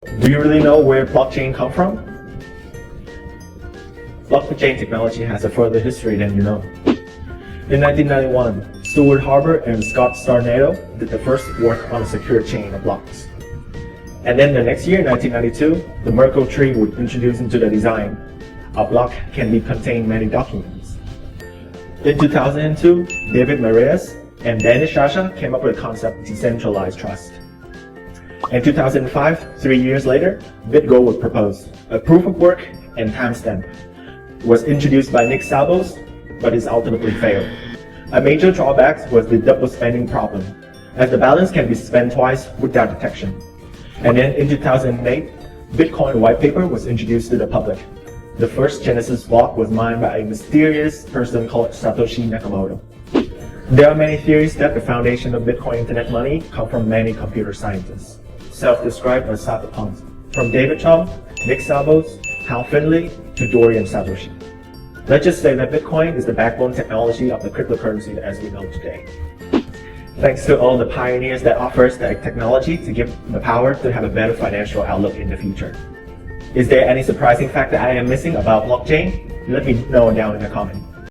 Do you really know where blockchain come from? Blockchain technology has a further history than you know. In 1991, Stuart Harbour and Scott Starnato did the first work on a secure chain of blocks. And then the next year, 1992, the Merkle tree was introduced into the design. A block can contain many documents. In 2002, David Mareas and Danish Shasha came up with the concept of decentralized trust. In 2005, 3 years later, BitGo was proposed. A proof of work and timestamp was introduced by Nick Szabos, but it ultimately failed. A major drawback was the double spending problem, as the balance can be spent twice without detection. And then in 2008, Bitcoin white paper was introduced to the public. The first Genesis block was mined by a mysterious person called Satoshi Nakamoto. There are many theories that the foundation of Bitcoin internet money come from many computer scientists, self-described as cyberpunks, from David Chum, Nick Szabos, Hal Finley, to Dorian Satoshi. Let's just say that Bitcoin is the backbone technology of the cryptocurrency as we know today. Thanks to all the pioneers that offers the technology to give the power to have a better financial outlook in the future. Is there any surprising fact that I am missing about blockchain? Let me know down in the comment.